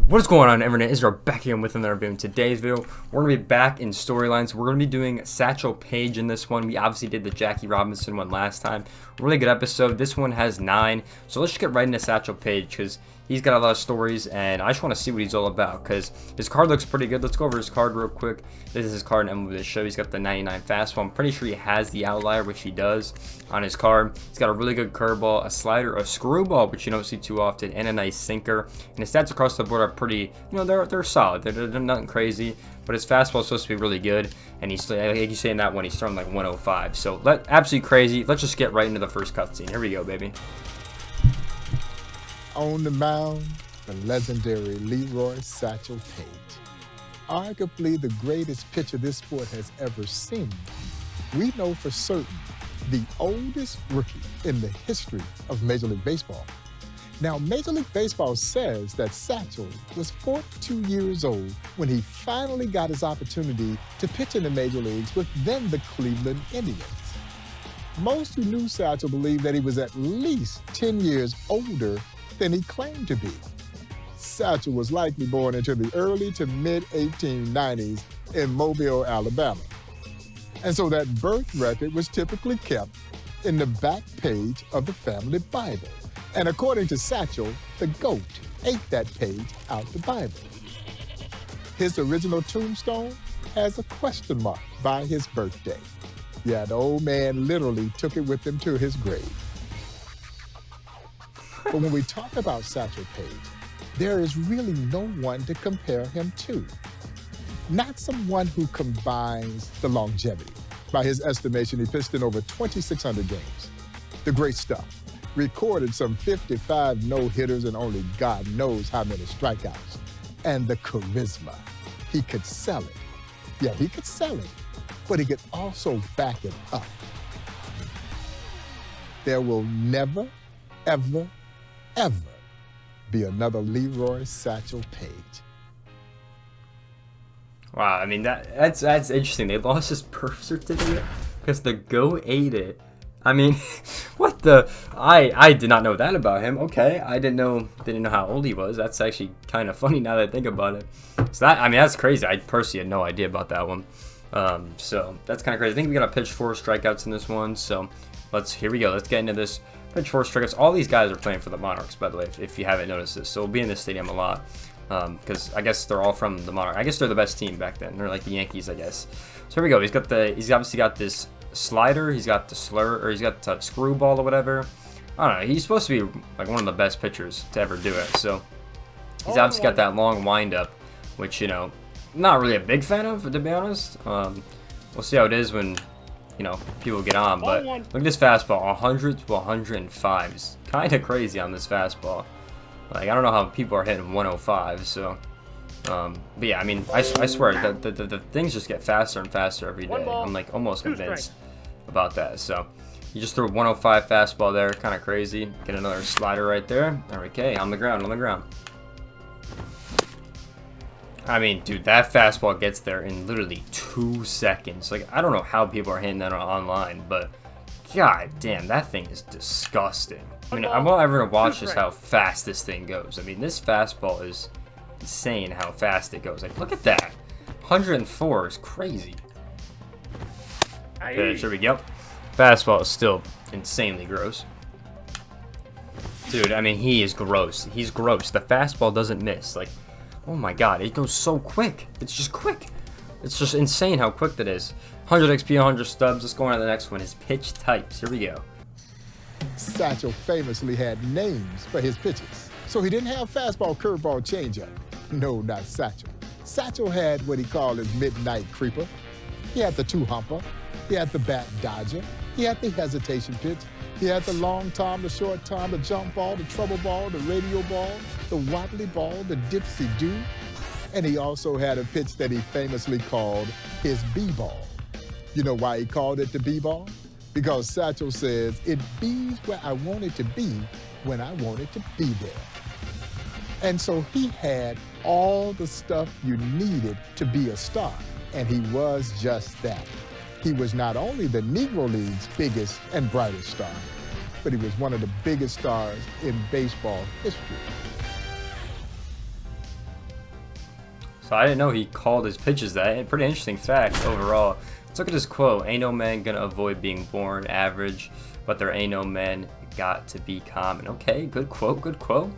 What is going on, internet? Israel back here with another video. In today's video, we're going to be back in storylines. We're going to be doing Satchel Paige in this one. We obviously did the Jackie Robinson one last time. Really good episode. This one has 9. So let's just get right into Satchel Paige because he's got a lot of stories and I just want to see what he's all about because his card looks pretty good. Let's go over his card real quick. This is his card in MLB show. He's got the 99 fastball. I'm pretty sure he has the outlier, which he does on his card. He's got a really good curveball, a slider, a screwball, which you don't see too often, and a nice sinker. And his stats across the board are pretty, they're solid. They're nothing crazy, but his fastball is supposed to be really good. And he's, like you say in that one, he's throwing like 105. So absolutely crazy. Let's just get right into the first cutscene. Here we go, baby. On the mound, the legendary Leroy Satchel Paige. Arguably the greatest pitcher this sport has ever seen. We know for certain the oldest rookie in the history of Major League Baseball. Now, Major League Baseball says that Satchel was 42 years old when he finally got his opportunity to pitch in the major leagues with then the Cleveland Indians. Most who knew Satchel believed that he was at least 10 years older than he claimed to be. Satchel was likely born into the early to mid-1890s in Mobile, Alabama. And so that birth record was typically kept in the back page of the family Bible. And according to Satchel, the goat ate that page out the Bible. His original tombstone has a question mark by his birthday. Yeah, the old man literally took it with him to his grave. But when we talk about Satchel Paige, there is really no one to compare him to. Not someone who combines the longevity. By his estimation, he pitched in over 2,600 games. The great stuff. Recorded some 55 no-hitters and only God knows how many strikeouts. And the charisma. He could sell it. Yeah, he could sell it, but he could also back it up. There will never, ever, ever be another Leroy Satchel Paige. Wow, I mean that's interesting. They lost his birth certificate because the goat ate it. I mean, what the? I did not know that about him. Okay, I didn't know how old he was. That's actually kind of funny now that I think about it. So that's crazy. I personally had no idea about that one. So that's kind of crazy. I think we got to pitch 4 strikeouts in this one. So here we go. Let's get into this. Pitch 4 strikeouts. All these guys are playing for the Monarchs, by the way, if you haven't noticed this. So we'll be in this stadium a lot because I guess they're all from the Monarchs. I guess they're the best team back then. They're like the Yankees, I guess. So here we go. He's obviously got this slider. He's got the he's got the screwball or whatever. I don't know. He's supposed to be like one of the best pitchers to ever do it. So he's obviously got that long windup, which not really a big fan of, to be honest. We'll see how it is when people get on, but look at this fastball, 100 to 105. It's kind of crazy on this fastball. Like, I don't know how people are hitting 105, so, but yeah, I mean, I swear, the things just get faster and faster every day. I'm, like, almost convinced about that, so. You just threw a 105 fastball there, kind of crazy. Get another slider right there. Okay, on the ground. I mean, dude, that fastball gets there in literally 2 seconds. Like, I don't know how people are hitting that online, but god damn, that thing is disgusting. I mean, I'm not ever gonna watch just how fast this thing goes. I mean, this fastball is insane how fast it goes. Like, look at that. 104 is crazy. Okay, here we go. Fastball is still insanely gross. Dude, I mean, he is gross. He's gross. The fastball doesn't miss. Like, oh my god, it goes so quick. It's just quick. It's just insane how quick that is. 100 XP, 100 stubs. Let's go on to the next one. His pitch types. Here we go. Satchel famously had names for his pitches. So he didn't have fastball, curveball, changeup. No, not Satchel. Satchel had what he called his midnight creeper. He had the two-humper. He had the bat dodger. He had the hesitation pitch. He had the long tom, the short tom, the jump ball, the trouble ball, the radio ball, the wobbly ball, the dipsy-do. And he also had a pitch that he famously called his B-ball. You know why he called it the B-ball? Because Satchel says, it bees where I want it to be when I want it to be there. And so he had all the stuff you needed to be a star, and he was just that. He was not only the Negro League's biggest and brightest star, but he was one of the biggest stars in baseball history. So I didn't know he called his pitches that. Pretty interesting fact overall. Let's look at this quote. Ain't no man gonna avoid being born average, but there ain't no man got to be common. Okay, good quote, good quote.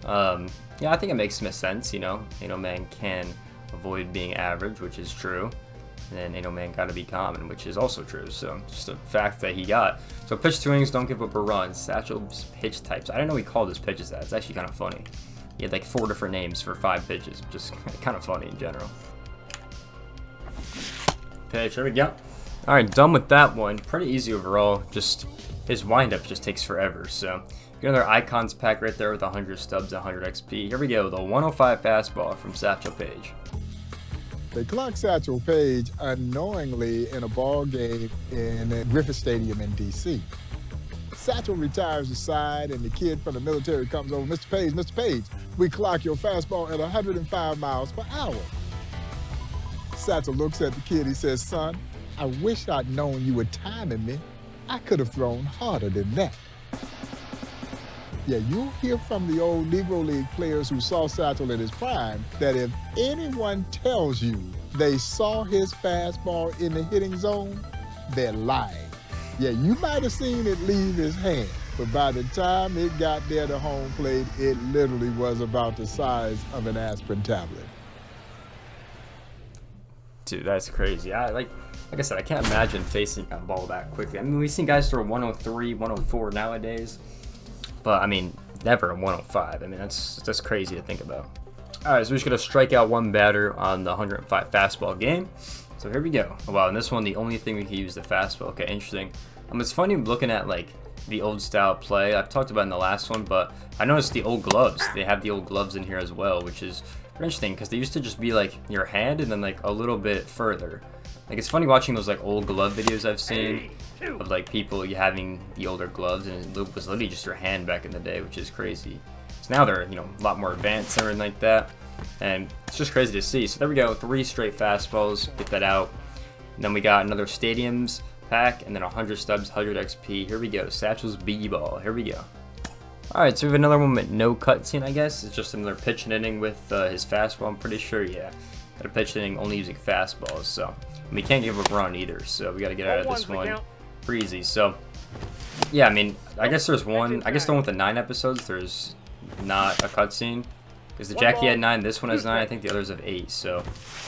Yeah, I think it makes some sense, you know. Ain't no man can avoid being average, which is true. And then ain't no man got to be common, which is also true. So just a fact that he got. So pitch to innings, don't give up a run. Satchel's pitch types. I didn't know he called his pitches that. It's actually kind of funny. He had like 4 different names for 5 pitches. Just kind of funny in general. Pitch, there we go. All right, done with that one. Pretty easy overall. Just his windup just takes forever. So get another icons pack right there with 100 stubs, 100 XP. Here we go, the 105 fastball from Satchel Paige. They clocked Satchel Paige unknowingly in a ball game in Griffith Stadium in D.C. Satchel retires aside, and the kid from the military comes over. Mr. Paige, we clock your fastball at 105 miles per hour. Satchel looks at the kid. He says, son, I wish I'd known you were timing me. I could have thrown harder than that. Yeah, you'll hear from the old Negro League players who saw Satchel in his prime that if anyone tells you they saw his fastball in the hitting zone, they're lying. Yeah, you might have seen it leave his hand, but by the time it got there to home plate, it literally was about the size of an aspirin tablet. Dude, that's crazy. Like I said, I can't imagine facing a ball that quickly. I mean, we've seen guys throw 103, 104 nowadays. But, I mean, never a 105. I mean, that's crazy to think about. All right, so we're just going to strike out one batter on the 105 fastball game. So here we go. Oh, wow, and this one, the only thing we can use the fastball. Okay, interesting. It's funny looking at, like, the old style play. I've talked about it in the last one, but I noticed the old gloves. They have the old gloves in here as well, which is interesting because they used to just be, like, your hand and then, like, a little bit further. Like, it's funny watching those, like, old glove videos I've seen of, like, people having the older gloves, and it was literally just your hand back in the day, which is crazy. So now they're, you know, a lot more advanced and everything like that, and it's just crazy to see. So there we go, 3 straight fastballs, get that out. And then we got another Stadiums pack, and then 100 stubs, 100 XP. Here we go, Satchel's B-ball. Here we go. Alright, so we have another one with no cutscene, I guess. It's just another pitch and inning with his fastball, I'm pretty sure, yeah. Got a pitch inning only using fastballs, so. And we can't give a run either, so we got to get out of this one pretty easy. So, yeah, I mean, I guess there's one. I guess the one with the 9 episodes, there's not a cutscene. Because the Jackie had 9, this one has 9, I think the others have 8. So,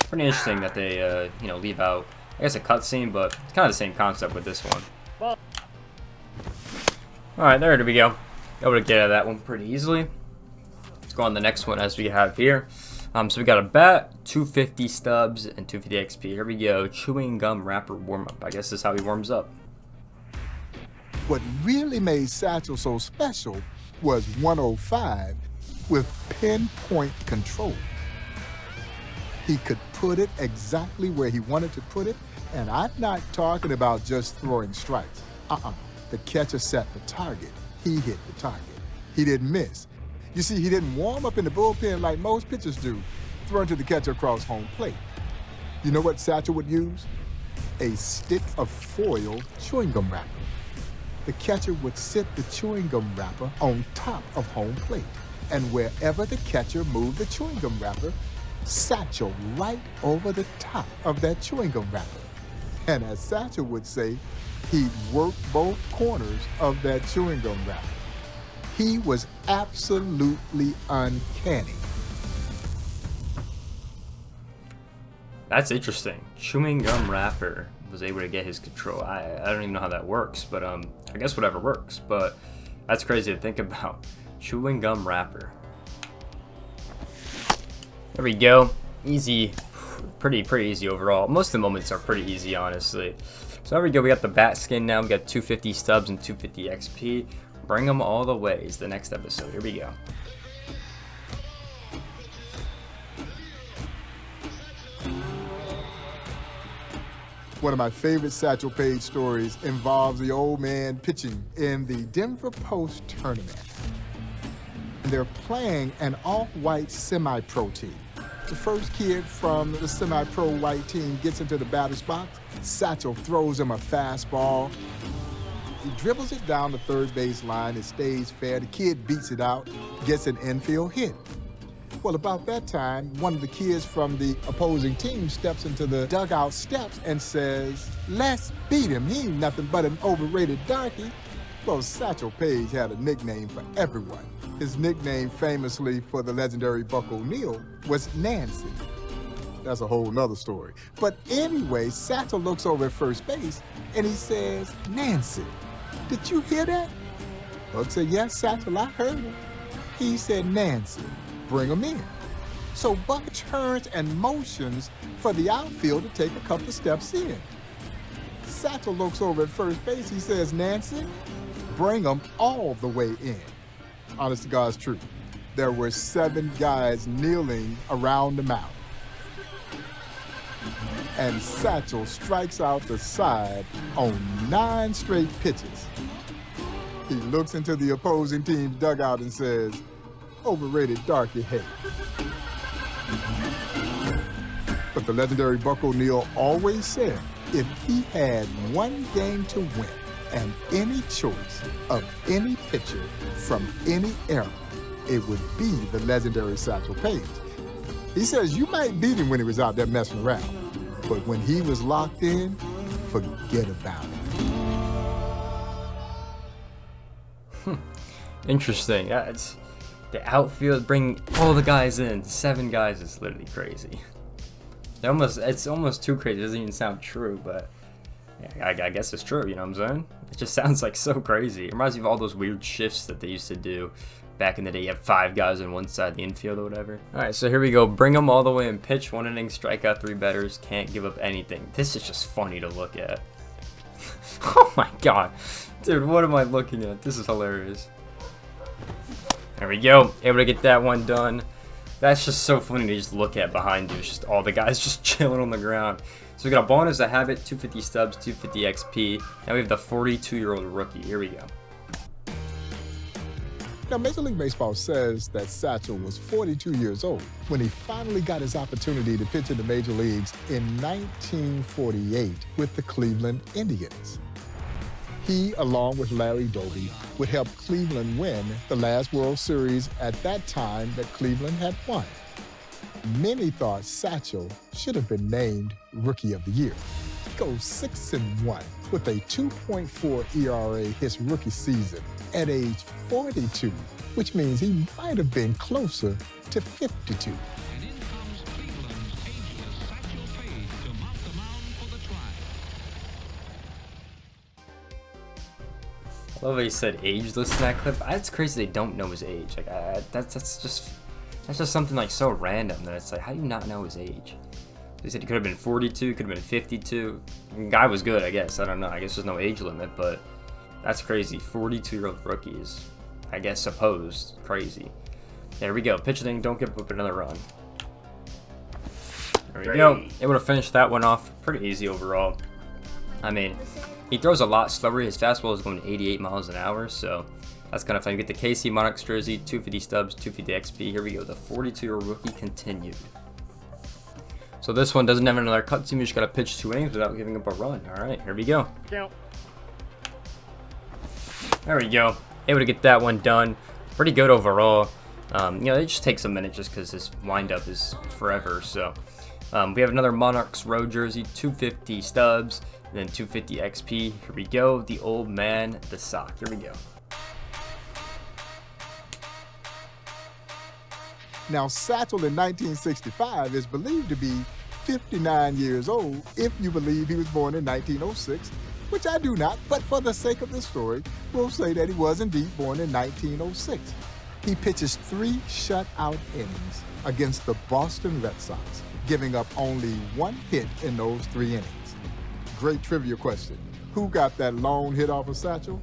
pretty interesting that they, you know, leave out, I guess, a cutscene, but it's kind of the same concept with this one. Alright, there we go. Able to get out of that one pretty easily. Let's go on the next one as we have here. So we got a bat, 250 stubs, and 250 XP. Here we go, chewing gum wrapper warm-up. I guess this is how he warms up. What really made Satchel so special was 105 with pinpoint control. He could put it exactly where he wanted to put it, and I'm not talking about just throwing strikes. The catcher set the target. He hit the target. He didn't miss. You see, he didn't warm up in the bullpen like most pitchers do, throwing to the catcher across home plate. You know what Satchel would use? A stick of foil chewing gum wrapper. The catcher would sit the chewing gum wrapper on top of home plate, and wherever the catcher moved the chewing gum wrapper, Satchel right over the top of that chewing gum wrapper. And as Satchel would say, he'd work both corners of that chewing gum wrapper. He was absolutely uncanny. That's interesting. Chewing gum wrapper was able to get his control. I don't even know how that works, but I guess whatever works. But that's crazy to think about. Chewing gum wrapper. There we go. Easy, pretty easy overall. Most of the moments are pretty easy, honestly. So there we go. We got the bat skin now. We got 250 stubs and 250 XP. Bring them all the way is the next episode. Here we go. One of my favorite Satchel Paige stories involves the old man pitching in the Denver Post tournament. They're playing an all-white semi-pro team. The first kid from the semi-pro white team gets into the batter's box. Satchel throws him a fastball. He dribbles it down the third base line. It stays fair. The kid beats it out, gets an infield hit. Well, about that time, one of the kids from the opposing team steps into the dugout steps and says, "Let's beat him. He ain't nothing but an overrated darky." Well, Satchel Paige had a nickname for everyone. His nickname, famously for the legendary Buck O'Neil, was Nancy. That's a whole nother story. But anyway, Satchel looks over at first base and he says, "Nancy, did you hear that?" Buck said, "Yes, Satchel, I heard him." He said, "Nancy, bring him in." So Buck turns and motions for the outfield to take a couple of steps in. Satchel looks over at first base. He says, "Nancy, bring him all the way in." Honest to God's truth. There were 7 guys kneeling around the mound. And Satchel strikes out the side on 9 straight pitches. He looks into the opposing team's dugout and says, "Overrated darky hate." But the legendary Buck O'Neil always said if he had one game to win and any choice of any pitcher from any era, it would be the legendary Satchel Paige. He says you might beat him when he was out there messing around, but when he was locked in, forget about it. Interesting. It's the outfield, bring all the guys in. 7 guys is literally crazy. It's almost too crazy. It doesn't even sound true, but yeah, I guess it's true. You know what I'm saying? It just sounds like so crazy. It reminds me of all those weird shifts that they used to do back in the day. You have 5 guys on one side of the infield or whatever. All right, so here we go. Bring them all the way and pitch 1 inning, strike out 3 batters, can't give up anything. This is just funny to look at. Oh my god. Dude, what am I looking at? This is hilarious. There we go. Able to get that one done. That's just so funny to just look at behind you. It's just all the guys just chilling on the ground. So we got a bonus to have it, 250 stubs, 250 XP. Now we have the 42-year-old rookie. Here we go. Now, Major League Baseball says that Satchel was 42 years old when he finally got his opportunity to pitch in the major leagues in 1948 with the Cleveland Indians. He, along with Larry Doby, would help Cleveland win the last World Series at that time that Cleveland had won. Many thought Satchel should have been named Rookie of the Year. He goes 6-1 with a 2.4 ERA his rookie season at age 42, which means he might have been closer to 52. And in comes Cleveland's ageless Satchel Paige to mount the mound for the Tribe. I love how he said ageless in that clip. It's crazy they don't know his age. Like that's just something like so random that it's like, how do you not know his age? They said he could have been 42, could have been 52. The guy was good, I guess. I don't know. I guess there's no age limit, but that's crazy. 42-year-old rookies, I guess, supposed crazy. There we go. Pitch thing, don't give up another run. There we go. Able to finish that one off pretty easy overall. I mean, he throws a lot slower. His fastball is going 88 miles an hour, so that's kind of fun. You get the KC Monarchs jersey, 250 stubs, 250 XP. Here we go. The 42-year-old rookie continued. So this one doesn't have another cutscene. You just got to pitch 2 innings without giving up a run. All right, here we go. Count. There we go. Able to get that one done. Pretty good overall. It just takes a minute just because this windup is forever. So we have another Monarchs road jersey, 250 stubs, and then 250 XP. Here we go. The old man, the sock. Here we go. Now, Satchel in 1965 is believed to be 59 years old if you believe he was born in 1906, which I do not, but for the sake of the story, we'll say that he was indeed born in 1906. He pitches 3 shutout innings against the Boston Red Sox, giving up only 1 hit in those 3 innings. Great trivia question. Who got that lone hit off of Satchel?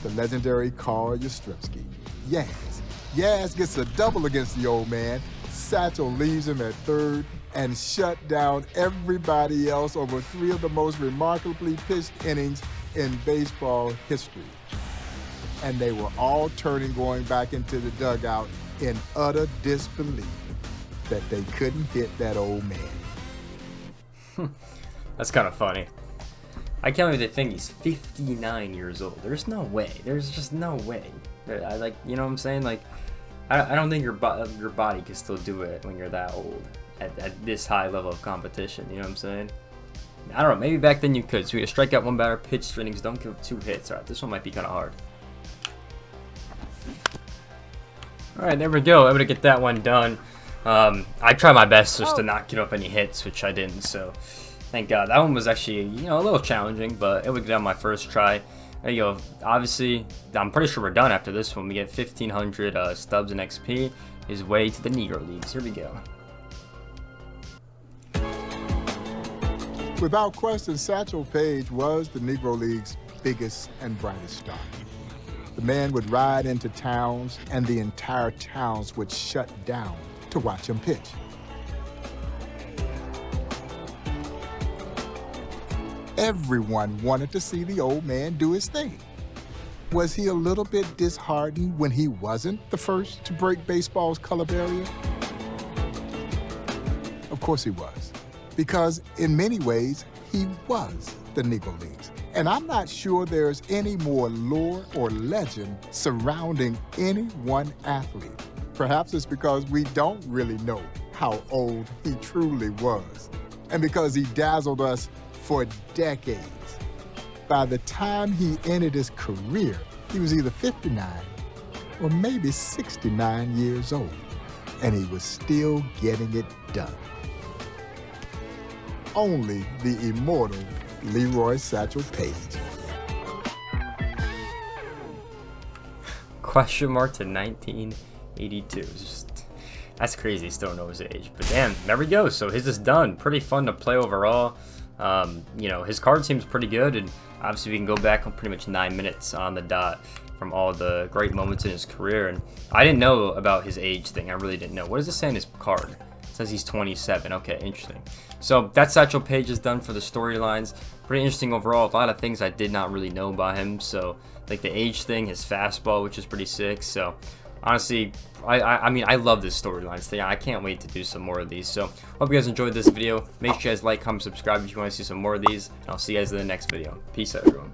The legendary Carl Yastrzemski. Yaz. Yaz gets a double against the old man. Satchel leaves him at third and shut down everybody else over 3 of the most remarkably pitched innings in baseball history. And they were all turning, going back into the dugout in utter disbelief that they couldn't hit that old man. That's kind of funny. I can't believe they think he's 59 years old. There's no way. There's just no way. You know what I'm saying? Like, I don't think your body can still do it when you're that old at this high level of competition. You know what I'm saying? I don't know. Maybe back then you could. So we strike out 1 batter, pitch 2 innings, don't give up 2 hits. All right, this one might be kind of hard. All right, there we go. Able to get that one done. I tried my best just to not give up any hits, which I didn't. So thank God. That one was actually, you know, a little challenging, but it would get on my first try. There you go. Obviously, I'm pretty sure we're done after this one. We get 1,500 stubs and XP. His way to the Negro Leagues. Here we go. Without question, Satchel Paige was the Negro League's biggest and brightest star. The man would ride into towns, and the entire towns would shut down to watch him pitch. Everyone wanted to see the old man do his thing. Was he a little bit disheartened when he wasn't the first to break baseball's color barrier? Of course he was, because in many ways, he was the Negro Leagues. And I'm not sure there's any more lore or legend surrounding any one athlete. Perhaps it's because we don't really know how old he truly was, and because he dazzled us for decades. By the time he ended his career, he was either 59 or maybe 69 years old, and he was still getting it done. Only the immortal Leroy Satchel Paige. Question mark to 1982. That's crazy. Still don't know his age, but damn, there we go. So his is done. Pretty fun to play overall. You know, his card seems pretty good, and obviously we can go back on pretty much 9 minutes on the dot from all the great moments in his career. And I didn't know about his age thing. I really didn't know. What does it say in his card? It says he's 27. Okay, interesting. So that's Satchel Paige is done for the storylines. Pretty interesting overall. A lot of things I did not really know about him. So like the age thing, his fastball, which is pretty sick. So honestly, I mean, I love this storylines thing. I can't wait to do some more of these. So hope you guys enjoyed this video. Make sure you guys like, comment, subscribe if you want to see some more of these. And I'll see you guys in the next video. Peace out, everyone.